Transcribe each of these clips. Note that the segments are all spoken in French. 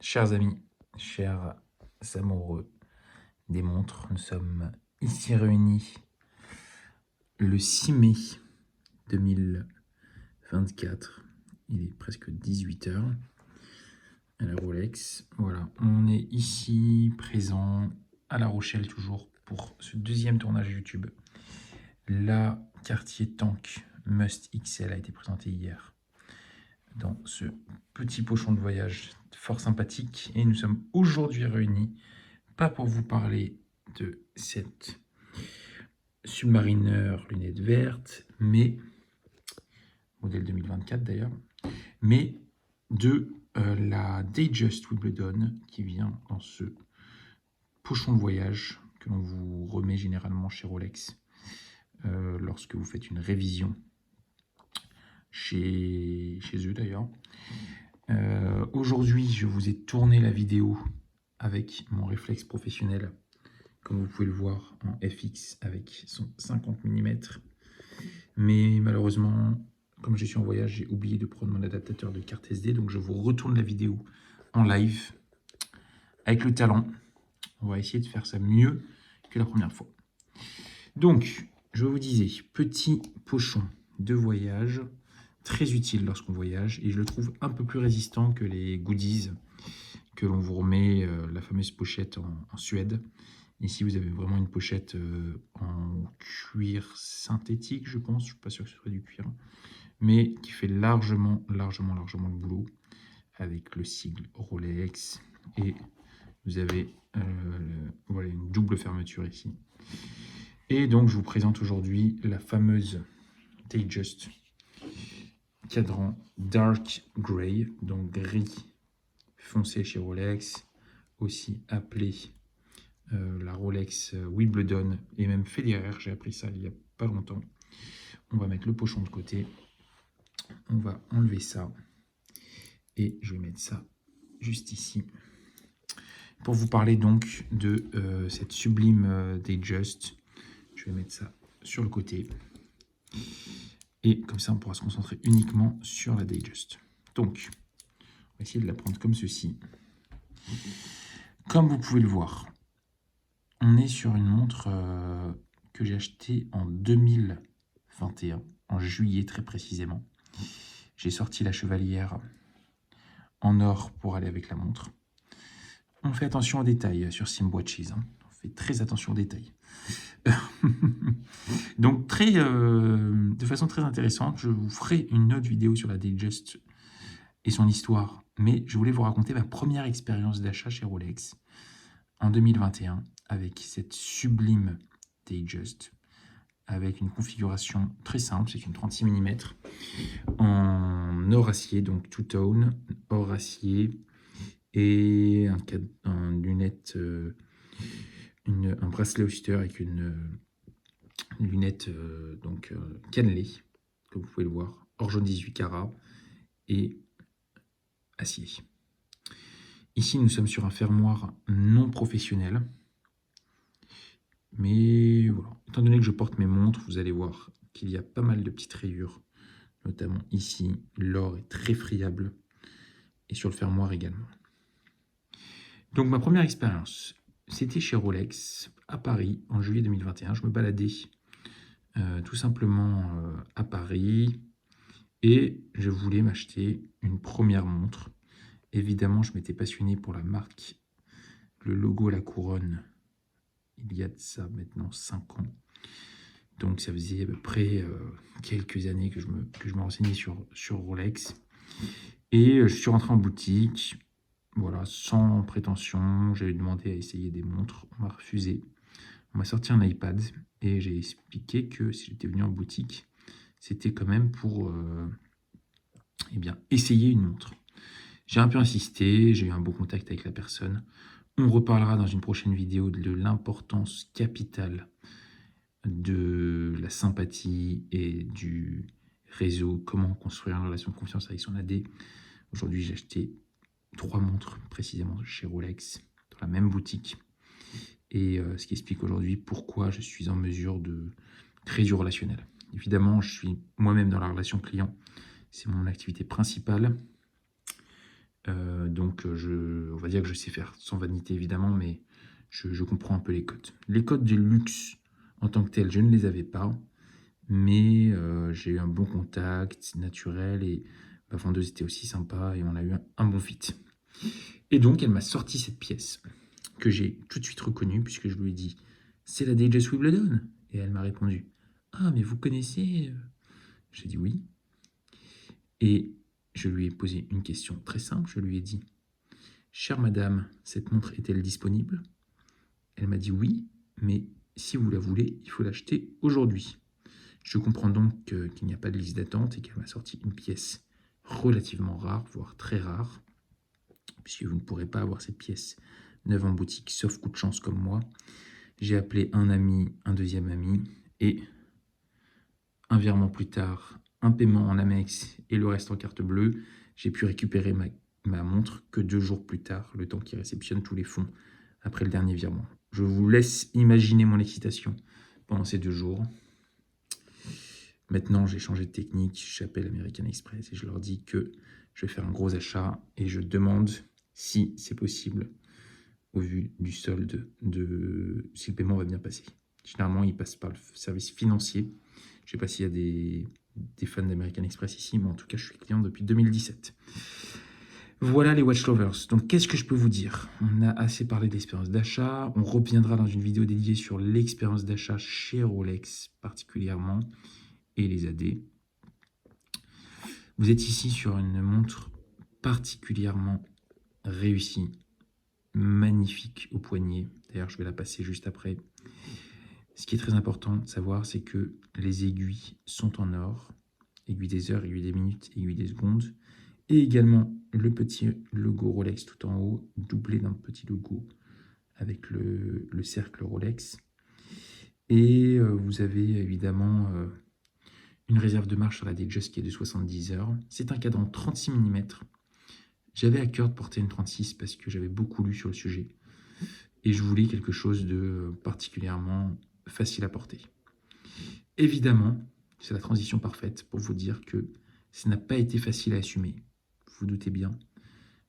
Chers amis, chers amoureux des montres, nous sommes ici réunis le 6 mai 2024. Il est presque 18h à la Rolex. Voilà, on est ici présent à La Rochelle toujours pour ce deuxième tournage YouTube. La Cartier Tank Must XL a été présentée hier dans ce petit pochon de voyage fort sympathique et nous sommes aujourd'hui réunis pas pour vous parler de cette Submariner lunettes vertes, mais modèle 2024 d'ailleurs, mais de la Datejust Wimbledon qui vient dans ce pochon de voyage que l'on vous remet généralement chez Rolex lorsque vous faites une révision chez eux d'ailleurs. Aujourd'hui, je vous ai tourné la vidéo avec mon réflexe professionnel, comme vous pouvez le voir en FX avec son 50 mm. Mais malheureusement, comme je suis en voyage, j'ai oublié de prendre mon adaptateur de carte SD, donc je vous retourne la vidéo en live avec le talent. On va essayer de faire ça mieux que la première fois. Donc, je vous disais, petit pochon de voyage, très utile lorsqu'on voyage, et je le trouve un peu plus résistant que les goodies que l'on vous remet, la fameuse pochette en Suède. Ici, vous avez vraiment une pochette en cuir synthétique, je pense. Je ne suis pas sûr que ce soit du cuir, mais qui fait largement le boulot avec le sigle Rolex. Et vous avez voilà, une double fermeture ici. Et donc, je vous présente aujourd'hui la fameuse Datejust cadran Dark Grey, donc gris foncé chez Rolex, aussi appelé la Rolex Wimbledon et même Federer. J'ai appris ça il n'y a pas longtemps. On va mettre le pochon de côté. On va enlever ça. Et je vais mettre ça juste ici. Pour vous parler donc de cette sublime Datejust. Je vais mettre ça sur le côté. Et comme ça, on pourra se concentrer uniquement sur la Datejust. Donc, on va essayer de la prendre comme ceci. Comme vous pouvez le voir, on est sur une montre que j'ai achetée en 2021, en juillet très précisément. J'ai sorti la chevalière en or pour aller avec la montre. On fait attention aux détails sur SimWatches. On fait très attention aux détails. Donc, de façon très intéressante, je vous ferai une autre vidéo sur la Datejust et son histoire. Mais je voulais vous raconter ma première expérience d'achat chez Rolex en 2021 avec cette sublime Datejust, avec une configuration très simple, c'est une 36 mm en or acier, donc two-tone, or acier, et un lunette, un bracelet Oyster avec une lunette cannelée, comme vous pouvez le voir, or jaune 18 carats et acier. Ici, nous sommes sur un fermoir non professionnel. Mais voilà, étant donné que je porte mes montres, vous allez voir qu'il y a pas mal de petites rayures, notamment ici. L'or est très friable et sur le fermoir également. Donc ma première expérience, c'était chez Rolex à Paris en juillet 2021. Je me baladais tout simplement à Paris et je voulais m'acheter une première montre. Évidemment, je m'étais passionné pour la marque, le logo, la couronne. Il y a de ça maintenant 5 ans. Donc ça faisait à peu près quelques années que je me renseignais sur Rolex. Et je suis rentré en boutique, voilà, sans prétention. J'ai demandé à essayer des montres, on m'a refusé. On m'a sorti un iPad et j'ai expliqué que si j'étais venu en boutique, c'était quand même pour essayer une montre. J'ai un peu insisté, j'ai eu un bon contact avec la personne. On reparlera dans une prochaine vidéo de l'importance capitale de la sympathie et du réseau, comment construire une relation de confiance avec son AD. Aujourd'hui, j'ai acheté 3 montres précisément chez Rolex, dans la même boutique. Et ce qui explique aujourd'hui pourquoi je suis en mesure de créer du relationnel. Évidemment, je suis moi-même dans la relation client. C'est mon activité principale. Donc, on va dire que je sais faire, sans vanité évidemment, mais je comprends un peu les codes. Les codes du luxe en tant que tel, je ne les avais pas, mais j'ai eu un bon contact naturel et la vendeuse était aussi sympa et on a eu un bon fit. Et donc, elle m'a sorti cette pièce que j'ai tout de suite reconnue puisque je lui ai dit « C'est la Datejust Wimbledon ?» Et elle m'a répondu « Ah, mais vous connaissez ?» J'ai dit « Oui ». Et je lui ai posé une question très simple. Je lui ai dit « Chère madame, cette montre est-elle disponible ?» Elle m'a dit « Oui, mais si vous la voulez, il faut l'acheter aujourd'hui. » Je comprends donc qu'il n'y a pas de liste d'attente et qu'elle m'a sorti une pièce relativement rare, voire très rare, puisque vous ne pourrez pas avoir cette pièce neuve en boutique, sauf coup de chance comme moi. J'ai appelé un ami, un deuxième ami, et un virement plus tard, un paiement en Amex et le reste en carte bleue, j'ai pu récupérer ma montre que 2 jours plus tard, le temps qu'il réceptionne tous les fonds après le dernier virement. Je vous laisse imaginer mon excitation pendant ces 2 jours. Maintenant, j'ai changé de technique, j'appelle American Express et je leur dis que je vais faire un gros achat et je demande si c'est possible au vu du solde, si le paiement va bien passer. Généralement, il passe par le service financier. Je ne sais pas s'il y a des fans d'American Express ici, mais en tout cas, je suis client depuis 2017. Voilà les watch lovers. Donc, qu'est-ce que je peux vous dire? On a assez parlé d'expérience d'achat. On reviendra dans une vidéo dédiée sur l'expérience d'achat chez Rolex particulièrement et les AD. Vous êtes ici sur une montre particulièrement réussie, magnifique au poignet. D'ailleurs, je vais la passer juste après. Ce qui est très important de savoir, c'est que les aiguilles sont en or. Aiguille des heures, aiguille des minutes, aiguille des secondes. Et également le petit logo Rolex tout en haut, doublé d'un petit logo avec le cercle Rolex. Et vous avez évidemment une réserve de marche sur la Datejust qui est de 70 heures. C'est un cadran 36 mm. J'avais à cœur de porter une 36 parce que j'avais beaucoup lu sur le sujet. Et je voulais quelque chose de particulièrement facile à porter. Évidemment, c'est la transition parfaite pour vous dire que ça n'a pas été facile à assumer. Vous vous doutez bien.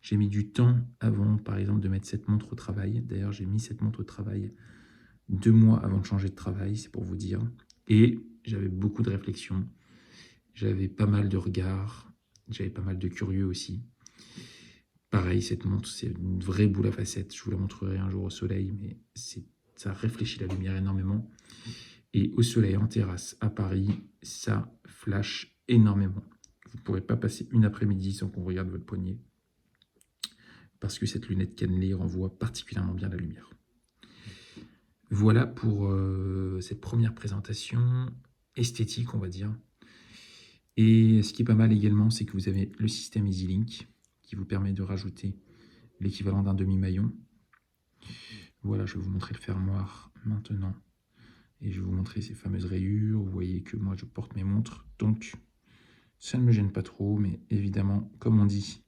J'ai mis du temps avant, par exemple, de mettre cette montre au travail. D'ailleurs, j'ai mis cette montre au travail 2 mois avant de changer de travail, c'est pour vous dire. Et j'avais beaucoup de réflexions. J'avais pas mal de regards. J'avais pas mal de curieux aussi. Pareil, cette montre, c'est une vraie boule à facettes. Je vous la montrerai un jour au soleil, mais ça réfléchit la lumière énormément. Et au soleil, en terrasse, à Paris, ça flash énormément. Vous ne pourrez pas passer une après-midi sans qu'on regarde votre poignet, parce que cette lunette cannelée renvoie particulièrement bien la lumière. Voilà pour cette première présentation esthétique, on va dire. Et ce qui est pas mal également, c'est que vous avez le système EasyLink, qui vous permet de rajouter l'équivalent d'un demi-maillon. Voilà, je vais vous montrer le fermoir maintenant. Et je vais vous montrer ces fameuses rayures. Vous voyez que moi, je porte mes montres. Donc, ça ne me gêne pas trop. Mais évidemment, comme on dit,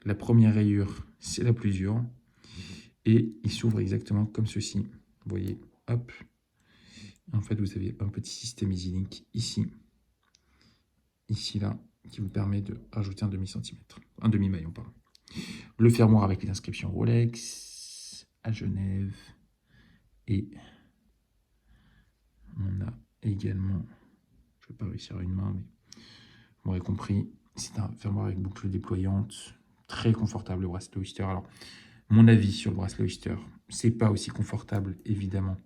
la première rayure, c'est la plus dure. Et il s'ouvre exactement comme ceci. Vous voyez, hop. En fait, vous avez un petit système EasyLink ici. Ici, là, qui vous permet de rajouter un demi-centimètre. Un demi-maillon, pardon. Le fermoir avec les inscriptions Rolex à Genève. Et on a également, je ne vais pas réussir à une main, mais vous m'aurez compris, c'est un fermoir avec boucle déployante, très confortable le bracelet Oyster. Alors, mon avis sur le bracelet Oyster, c'est pas aussi confortable évidemment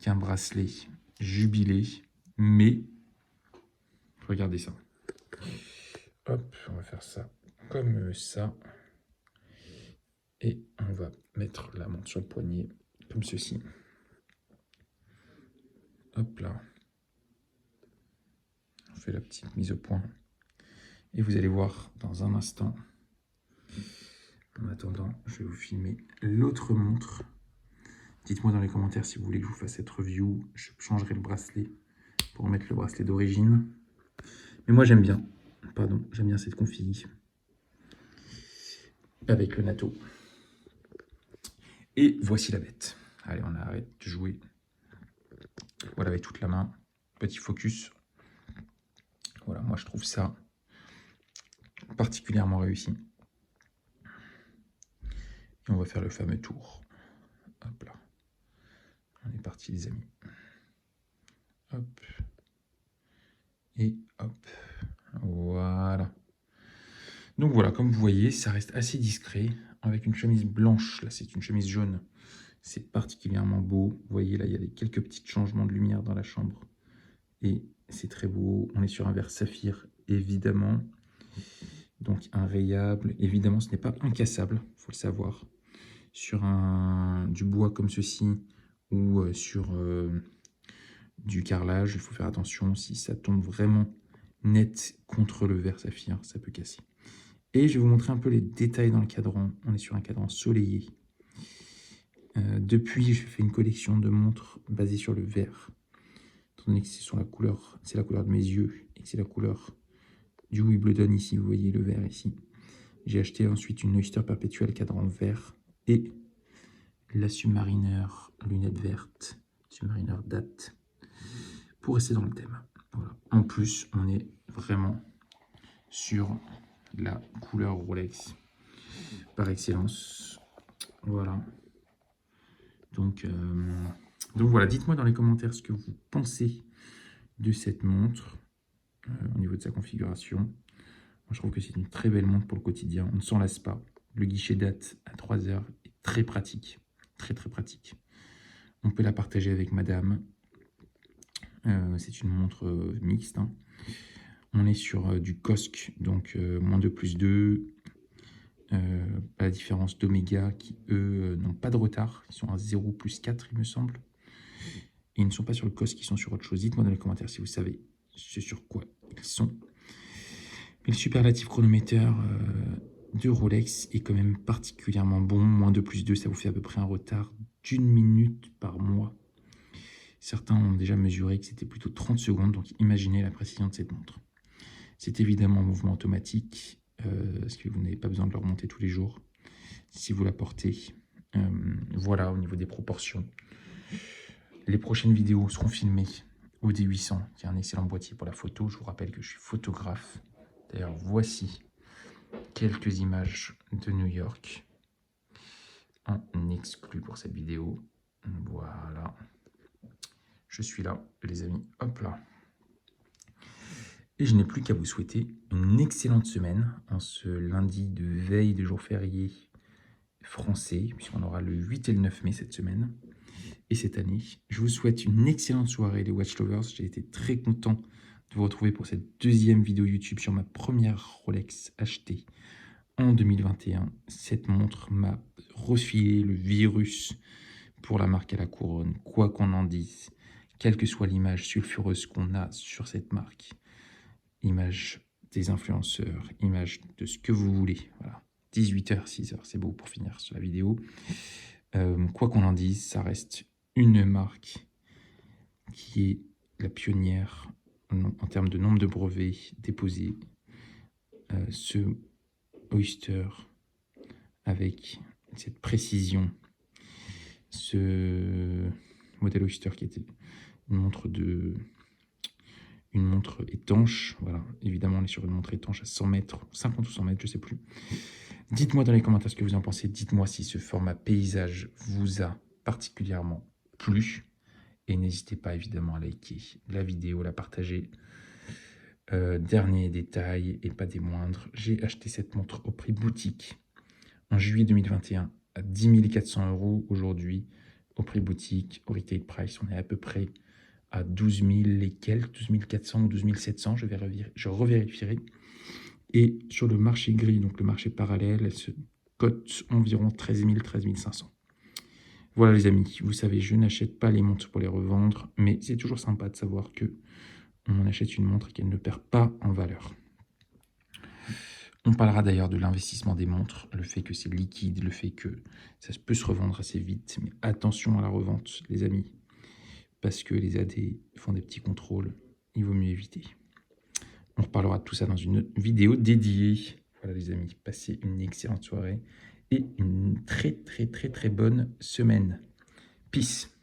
qu'un bracelet Jubilé, mais regardez ça. Hop, on va faire ça comme ça. Et on va mettre la montre sur le poignet comme ceci. Hop là. On fait la petite mise au point. Et vous allez voir dans un instant. En attendant, je vais vous filmer l'autre montre. Dites-moi dans les commentaires si vous voulez que je vous fasse cette review. Je changerai le bracelet pour mettre le bracelet d'origine. Mais moi j'aime bien. Pardon, j'aime bien cette config. Avec le NATO. Et voici la bête. Allez, on arrête de jouer. Voilà, avec toute la main. Petit focus. Voilà, moi je trouve ça particulièrement réussi. Et on va faire le fameux tour. Hop là. On est parti les amis. Hop. Et hop. Voilà. Donc voilà, comme vous voyez, ça reste assez discret. Avec une chemise blanche, là c'est une chemise jaune. C'est particulièrement beau. Vous voyez là, il y a quelques petits changements de lumière dans la chambre. Et c'est très beau. On est sur un verre saphir, évidemment. Donc un rayable. Évidemment, ce n'est pas incassable, il faut le savoir. Sur du bois comme ceci ou sur du carrelage, il faut faire attention. Si ça tombe vraiment net contre le verre saphir, ça peut casser. Et je vais vous montrer un peu les détails dans le cadran. On est sur un cadran soleillé. Depuis, j'ai fait une collection de montres basées sur le vert. Étant donné que c'est la couleur de mes yeux et que c'est la couleur du Wimbledon ici, vous voyez le vert ici. J'ai acheté ensuite une Oyster Perpetual cadran vert et la Submariner lunette verte, Submariner date, pour rester dans le thème. Voilà. En plus, on est vraiment sur la couleur Rolex par excellence. Voilà. Donc voilà, dites-moi dans les commentaires ce que vous pensez de cette montre au niveau de sa configuration. Moi, je trouve que c'est une très belle montre pour le quotidien. On ne s'en lasse pas. Le guichet date à 3 heures est très pratique. Très très pratique. On peut la partager avec madame. C'est une montre mixte. Hein. On est sur du COSC, donc moins 2 plus 2. À la différence d'Omega qui, eux, n'ont pas de retard. Ils sont à 0 plus 4, il me semble. Et ils ne sont pas sur le COSC, ils sont sur autre chose. Dites-moi dans les commentaires si vous savez sur quoi ils sont. Mais le superlatif chronomètre de Rolex est quand même particulièrement bon. Moins 2 plus 2, ça vous fait à peu près un retard d'1 minute par mois. Certains ont déjà mesuré que c'était plutôt 30 secondes, donc imaginez la précision de cette montre. C'est évidemment un mouvement automatique, parce que vous n'avez pas besoin de le remonter tous les jours. Si vous la portez, voilà au niveau des proportions. Les prochaines vidéos seront filmées au D800, qui est un excellent boîtier pour la photo. Je vous rappelle que je suis photographe. D'ailleurs, voici quelques images de New York en exclu pour cette vidéo. Voilà. Je suis là, les amis. Hop là. Et je n'ai plus qu'à vous souhaiter une excellente semaine en ce lundi de veille de jour férié français, puisqu'on aura le 8 et le 9 mai cette semaine et cette année. Je vous souhaite une excellente soirée les Watch Lovers. J'ai été très content de vous retrouver pour cette deuxième vidéo YouTube sur ma première Rolex achetée en 2021. Cette montre m'a refilé le virus pour la marque à la couronne, quoi qu'on en dise, quelle que soit l'image sulfureuse qu'on a sur cette marque. Image des influenceurs, image de ce que vous voulez. Voilà. 18h, 6h, c'est beau pour finir sur la vidéo. Quoi qu'on en dise, ça reste une marque qui est la pionnière en termes de nombre de brevets déposés. Ce Oyster avec cette précision, ce modèle Oyster qui était une montre étanche, voilà, évidemment on est sur une montre étanche à 100 mètres, 50 ou 100 mètres, je ne sais plus. Dites-moi dans les commentaires ce que vous en pensez, dites-moi si ce format paysage vous a particulièrement plu, et n'hésitez pas évidemment à liker la vidéo, la partager. Dernier détail, et pas des moindres, j'ai acheté cette montre au prix boutique en juillet 2021 à 10 400 €. Aujourd'hui, au prix boutique, au retail price, on est à peu près à 12 000 et quelques, 12 400 ou 12 700, je revérifierai. Et sur le marché gris, donc le marché parallèle, elle se cote environ 13 000, 13 500. Voilà les amis, vous savez, je n'achète pas les montres pour les revendre, mais c'est toujours sympa de savoir que on achète une montre et qu'elle ne perd pas en valeur. On parlera d'ailleurs de l'investissement des montres, le fait que c'est liquide, le fait que ça peut se revendre assez vite, mais attention à la revente les amis, parce que les AD font des petits contrôles, il vaut mieux éviter. On reparlera de tout ça dans une autre vidéo dédiée. Voilà les amis, passez une excellente soirée et une très très très très bonne semaine. Peace.